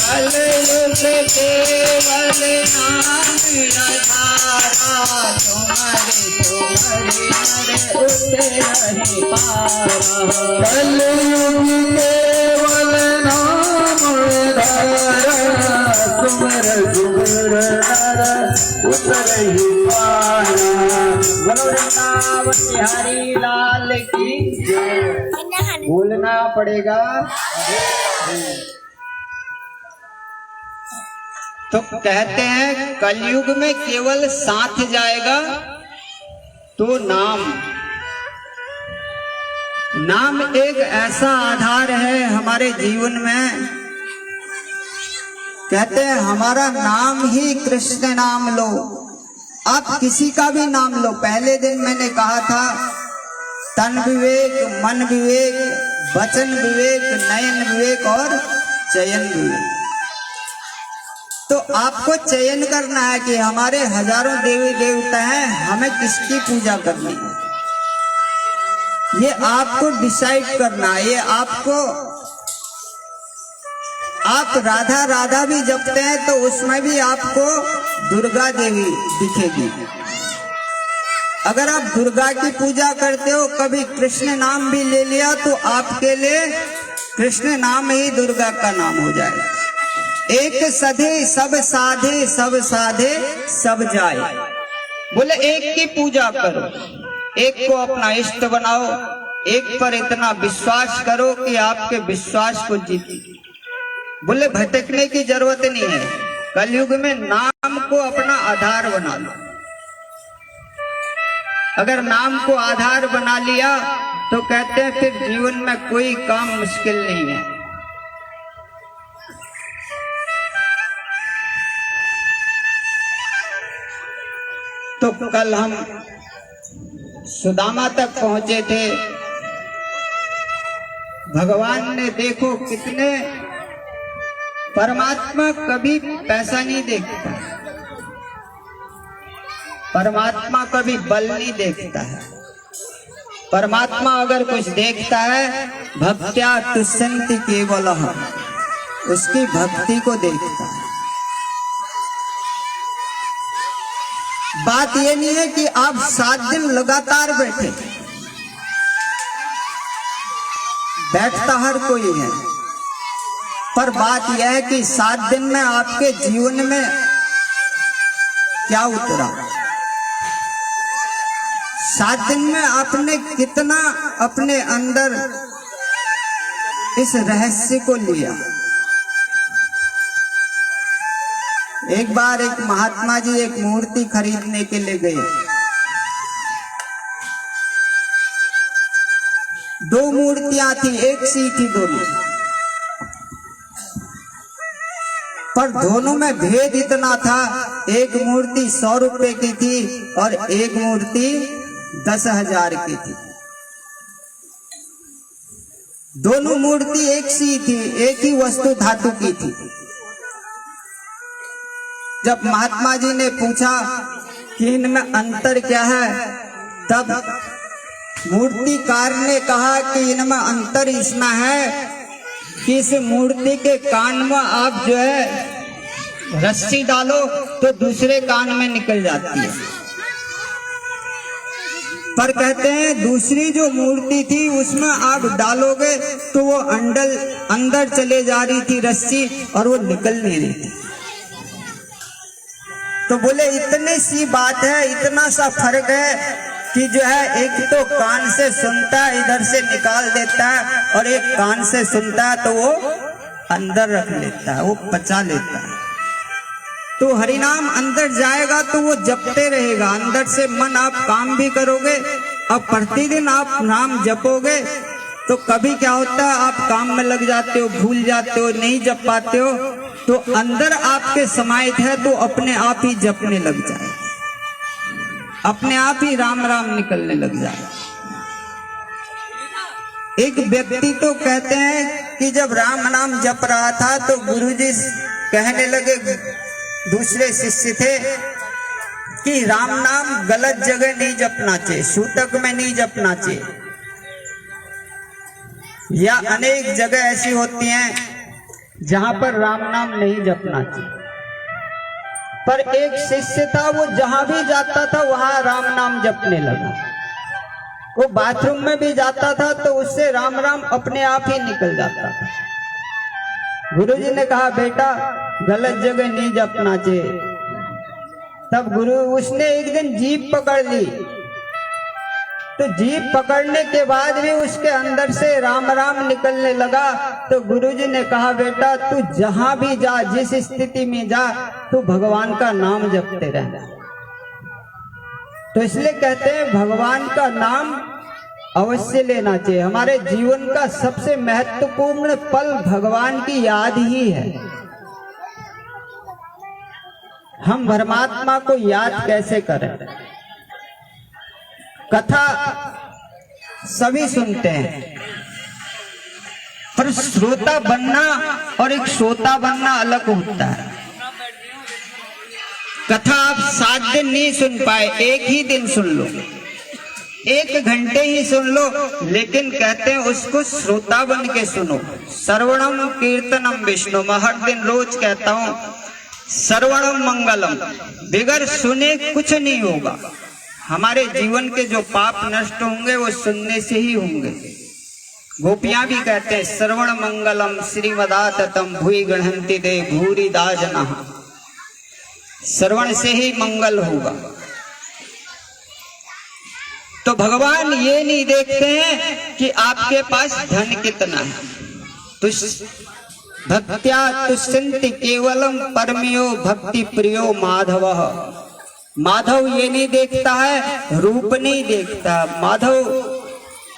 कलयुग केवल नाम आधारा, तुम्हारे तुम्हारे नर उठे नहीं पारा। कलयुग केवल नाम आधारा, तुम्हारे तुम्हारे नर उठे नहीं पारा। बोलो वृंदावन बिहारी लाल की जय। बोलना पड़ेगा। तो कहते हैं कलयुग में केवल साथ जाएगा तो नाम। नाम एक ऐसा आधार है हमारे जीवन में। कहते हैं हमारा नाम ही कृष्ण नाम लो। आप किसी का भी नाम लो। पहले दिन मैंने कहा था तन विवेक, मन विवेक, वचन विवेक, नयन विवेक और चयन विवेक। तो आपको चयन करना है कि हमारे हजारों देवी देवता हैं, हमें किसकी पूजा करनी है, ये आपको डिसाइड करना है। ये आपको, आप राधा राधा भी जपते हैं तो उसमें भी आपको दुर्गा देवी दिखेगी। अगर आप दुर्गा की पूजा करते हो, कभी कृष्ण नाम भी ले लिया तो आपके लिए कृष्ण नाम ही दुर्गा का नाम हो जाए। एक सधे सब साधे, सब साधे सब जाए। बोले एक की पूजा करो, एक को अपना इष्ट बनाओ, एक पर इतना विश्वास करो कि आपके विश्वास को जीते। बोले भटकने की जरूरत नहीं है। कलयुग में नाम को अपना आधार बना लो। अगर नाम को आधार बना लिया तो कहते हैं फिर जीवन में कोई काम मुश्किल नहीं है। तो कल हम सुदामा तक पहुंचे थे। भगवान ने देखो कितने, परमात्मा कभी पैसा नहीं देखता, परमात्मा कभी बल नहीं देखता है। परमात्मा अगर कुछ देखता है भक्त्या तुष्यन्ति केवलः, उसकी भक्ति को देखता है। बात ये नहीं है कि आप 7 दिन लगातार बैठे, बैठता हर कोई है, पर बात यह है कि 7 दिन में आपके जीवन में क्या उतरा। 7 दिन में आपने कितना अपने अंदर इस रहस्य को लिया। एक बार एक महात्मा जी एक मूर्ति खरीदने के लिए गए। 2 मूर्तियां थी, एक सी थी दोनों, पर दोनों में भेद इतना था। एक मूर्ति 100 रुपए की थी और एक मूर्ति 10,000 की थी। दोनों मूर्ति एक सी थी, एक ही वस्तु धातु की थी। जब महात्मा जी ने पूछा कि इनमें अंतर क्या है, तब मूर्तिकार ने कहा कि इनमें अंतर इसमें है कि इस मूर्ति के कान में आप जो है रस्सी डालो तो दूसरे कान में निकल जाती है, पर कहते हैं दूसरी जो मूर्ति थी उसमें आप डालोगे तो वो अंदर चले जा रही थी रस्सी और वो निकल नहीं रही थी। तो बोले इतनी सी बात है, इतना सा फर्क है कि जो है एक तो कान से सुनता है इधर से निकाल देता है, और एक कान से सुनता है तो वो अंदर रख लेता है, वो पचा लेता है। तो हरिनाम अंदर जाएगा तो वो जपते रहेगा, अंदर से मन आप काम भी करोगे। अब प्रतिदिन आप नाम जपोगे तो कभी क्या होता है आप काम में लग जाते हो, भूल जाते हो, नहीं जप पाते हो, तो अंदर आपके समाहित है तो अपने आप ही जपने लग जाए, अपने आप ही राम राम निकलने लग जाए। एक व्यक्ति तो कहते हैं कि जब राम नाम जप रहा था तो गुरुजी कहने लगे, दूसरे शिष्य थे, कि राम नाम गलत जगह नहीं जपना चाहिए, सूतक में नहीं जपना चाहिए, या अनेक जगह ऐसी होती हैं जहां पर राम नाम नहीं जपना चाहिए। पर एक शिष्य था, वो जहां भी जाता था वहां राम नाम जपने लगा। वो बाथरूम में भी जाता था तो उससे राम राम अपने आप ही निकल जाता था। गुरुजी ने कहा, बेटा गलत जगह नहीं जपना चाहिए। तब उसने एक दिन जीभ पकड़ ली, तो जीभ पकड़ने के बाद भी उसके अंदर से राम राम निकलने लगा। तो गुरुजी ने कहा, बेटा तू जहां भी जा, जिस स्थिति में जा, तू भगवान का नाम जपते रहना। तो इसलिए कहते हैं भगवान का नाम अवश्य लेना चाहिए। हमारे जीवन का सबसे महत्वपूर्ण पल भगवान की याद ही है। हम परमात्मा को याद कैसे करें? कथा सभी सुनते हैं, पर श्रोता बनना और एक श्रोता बनना अलग होता है। कथा आप 7 दिन नहीं सुन पाए, एक ही दिन सुन लो, 1 घंटे ही सुन लो, लेकिन कहते हैं उसको श्रोता बन के सुनो। श्रवणम कीर्तनम विष्णु, मैं हर दिन रोज कहता हूं श्रवणम मंगलम, बिगर सुने कुछ नहीं होगा। हमारे जीवन के जो पाप नष्ट होंगे वो सुनने से ही होंगे। गोपियां भी कहते हैं श्रवण मंगलम श्रीमदाततम भूइ गृह्णन्ति ते भूरिदा जनाः, श्रवण से ही मंगल होगा। तो भगवान ये नहीं देखते हैं कि आपके पास धन कितना है। भक्त्या तुष्यन्ति केवलम परमयो भक्ति प्रियो माधवः। माधव ये नहीं देखता है, रूप नहीं देखता। माधव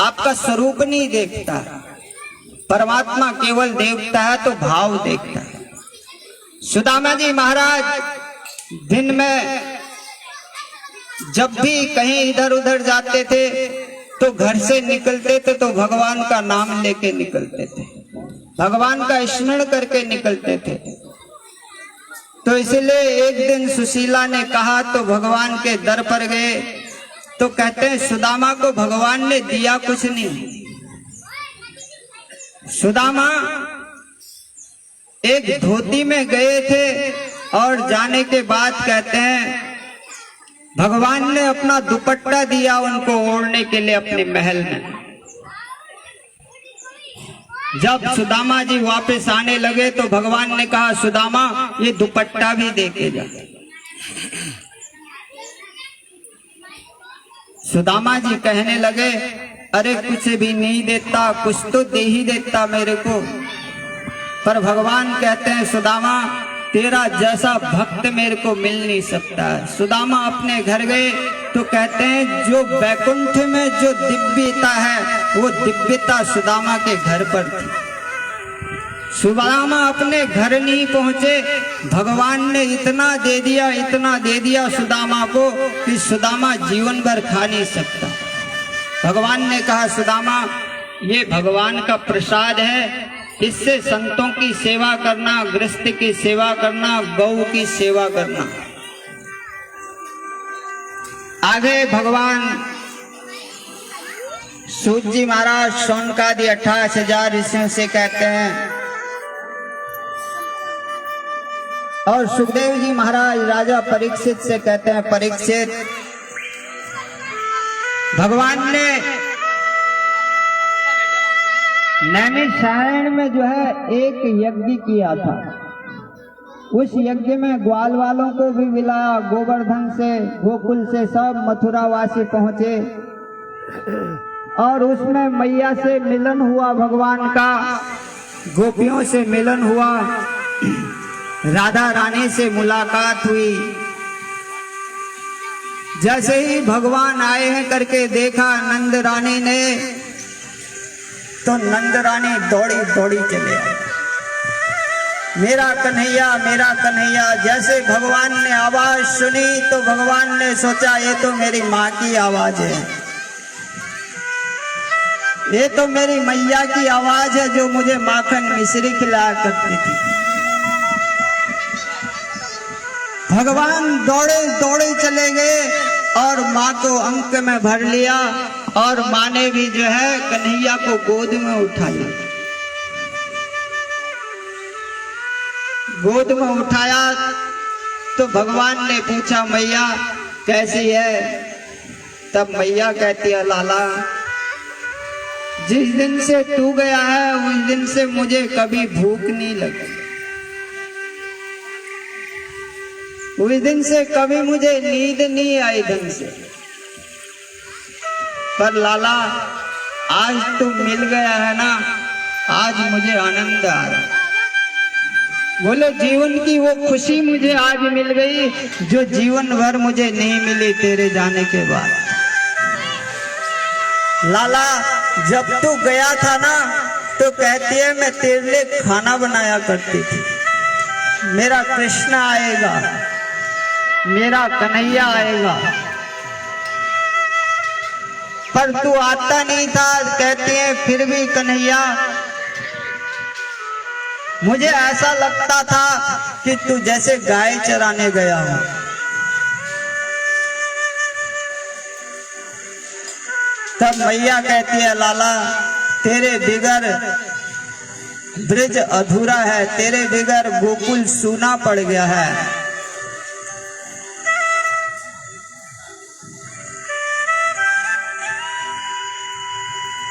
आपका स्वरूप नहीं देखता। परमात्मा केवल देखता है तो भाव देखता है। सुदामा जी महाराज दिन में जब भी कहीं इधर उधर जाते थे तो घर से निकलते थे तो भगवान का नाम लेके निकलते थे, भगवान का स्मरण करके निकलते थे। तो इसलिए एक दिन सुशीला ने कहा तो भगवान के दर पर गए, तो कहते हैं सुदामा को भगवान ने दिया कुछ नहीं। सुदामा एक धोती में गए थे और जाने के बाद कहते हैं भगवान ने अपना दुपट्टा दिया उनको ओढ़ने के लिए अपने महल में। जब सुदामा जी वापस आने लगे तो भगवान ने कहा सुदामा ये दुपट्टा भी दे के जा। सुदामा जी कहने लगे अरे कुछ भी नहीं देता, कुछ तो दे ही देता मेरे को। पर भगवान कहते हैं सुदामा तेरा जैसा भक्त मेरे को मिल नहीं सकता। सुदामा अपने घर गए तो कहते हैं जो वैकुंठ में जो दिव्यता है वो दिव्यता सुदामा के घर पर थी। सुदामा अपने घर नहीं पहुंचे, भगवान ने इतना दे दिया, इतना दे दिया सुदामा को कि सुदामा जीवन भर खा नहीं सकता। भगवान ने कहा सुदामा ये भगवान का प्रसाद है, इससे संतों की सेवा करना, गृहस्थ की सेवा करना, गौ की सेवा करना। आगे भगवान सूत जी महाराज शौनकादि 28,000 ऋषियों से कहते हैं और सुखदेव जी महाराज राजा परीक्षित से कहते हैं परीक्षित भगवान ने नैमिषारण्य में जो है एक यज्ञ किया था। उस यज्ञ में ग्वाल वालों को भी मिलाया, गोवर्धन से गोकुल से सब मथुरावासी पहुंचे और उसमें मैया से मिलन हुआ, भगवान का गोपियों से मिलन हुआ, राधा रानी से मुलाकात हुई। जैसे ही भगवान आए हैं करके देखा नंद रानी ने तो नंद रानी दौड़ी दौड़ी चले आई, मेरा कन्हैया। जैसे भगवान ने आवाज सुनी तो भगवान ने सोचा ये तो मेरी माँ की आवाज है, ये तो मेरी मैया की आवाज है जो मुझे माखन मिश्री खिलाया करती थी। भगवान दौड़े दौड़े चले गए और माँ को अंक में भर लिया और माँ ने भी जो है कन्हैया को गोद में उठा लिया। गोद में उठाया तो भगवान ने पूछा मैया कैसी है। तब मैया कहती है लाला जिस दिन से तू गया है उस दिन से मुझे कभी भूख नहीं लगी, उस दिन से कभी मुझे नींद नहीं आई ढंग से। पर लाला आज तू मिल गया है ना, आज मुझे आनंद आ रहा। बोले जीवन की वो खुशी मुझे आज मिल गई जो जीवन भर मुझे नहीं मिली तेरे जाने के बाद। लाला जब तू गया था ना तो कहती है मैं तेरे लिए खाना बनाया करती थी, मेरा कृष्ण आएगा, मेरा कन्हैया आएगा, पर तू आता नहीं था। कहती है फिर भी कन्हैया मुझे ऐसा लगता था कि तू जैसे गाय चराने गया हो। तब मैया कहती है लाला तेरे बिगर ब्रज अधूरा है, तेरे बिगर गोकुल सूना पड़ गया है।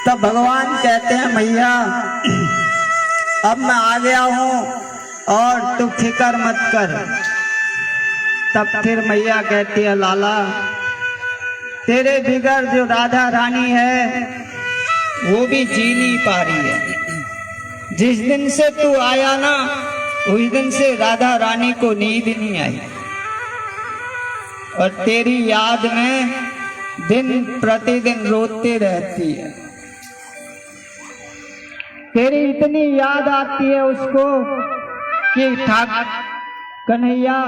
तब भगवान कहते हैं मैया अब मैं आ गया हूं और तू फिक्र मत कर। तब फिर मैया कहती है लाला तेरे बिगर जो राधा रानी है वो भी जी नहीं पा रही है। जिस दिन से तू आया ना उस दिन से राधा रानी को नींद नहीं आई और तेरी याद में दिन प्रतिदिन रोती रहती है। तेरी इतनी याद आती है उसको कि ठाकुर कन्हैया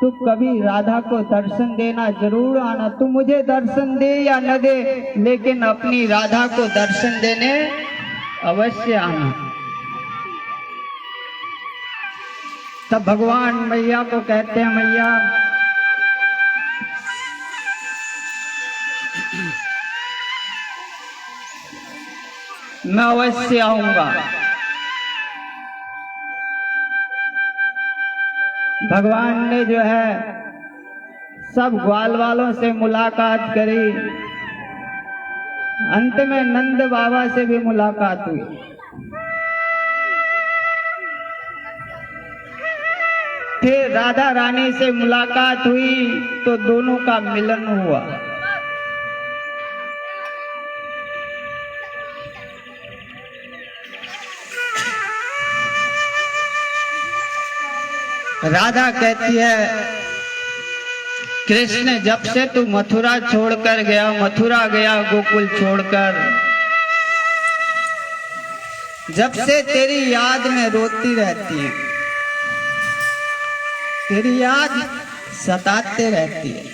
तू कभी राधा को दर्शन देना, जरूर आना। तू मुझे दर्शन दे या न दे लेकिन अपनी राधा को दर्शन देने अवश्य आना। तब भगवान मैया को कहते हैं मैया मैं अवश्य आऊंगा। भगवान ने जो है सब ग्वाल वालों से मुलाकात करी, अंत में नंद बाबा से भी मुलाकात हुई। फिर राधा रानी से मुलाकात हुई तो दोनों का मिलन हुआ। राधा कहती है कृष्ण जब से तू मथुरा छोड़कर गया, मथुरा गया गोकुल छोड़कर, जब से तेरी याद में रोती रहती है, तेरी याद सताते रहती है।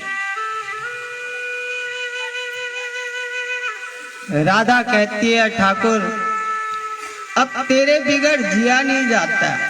राधा कहती है ठाकुर अब तेरे बिगड़ जिया नहीं जाता।